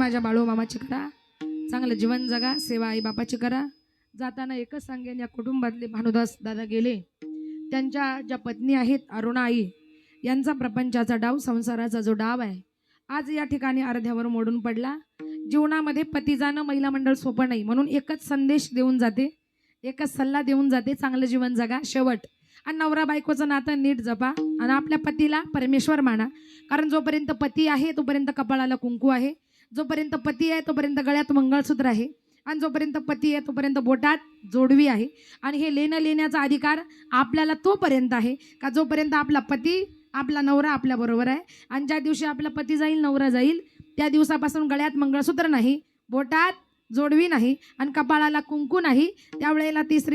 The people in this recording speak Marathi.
माझ्या बाळू मामाची करा, चांगलं जीवन जगा, सेवा आई बापाची करा. जाताना एकच सांगेन, या कुटुंबातले भानुदास दादा गेले, त्यांच्या ज्या पत्नी आहेत अरुणा आई, यांचा प्रपंचाचा डाव, संसाराचा जो डाव आहे आज या ठिकाणी अर्ध्यावर मोडून पडला. जीवनामध्ये पती जाणं महिला मंडळ सोपं नाही, म्हणून एकच संदेश देऊन जाते, एकच सल्ला देऊन जाते, चांगलं जीवन जगा शेवट. आणि नवरा बायकोचं नातं नीट जपा आणि आपल्या पतीला परमेश्वर माना. कारण जोपर्यंत पती आहे तोपर्यंत कपाळाला कुंकू आहे, जोपर्यंत पती आहे तोपर्यंत गळ्यात मंगळसूत्र आहे, आणि जोपर्यंत पती आहे तोपर्यंत बोटात जोडवी आहे. आणि हे लेण्याचा अधिकार आपल्याला तोपर्यंत आहे का जोपर्यंत आपला पती, आपला नवरा आपल्याबरोबर आहे. आणि ज्या दिवशी आपला पती जाईल, नवरा जाईल, त्या दिवसापासून गळ्यात मंगळसूत्र नाही, बोटात जोडवी नाही आणि कपाळाला कुंकू नाही, त्यावेळेला तिसरी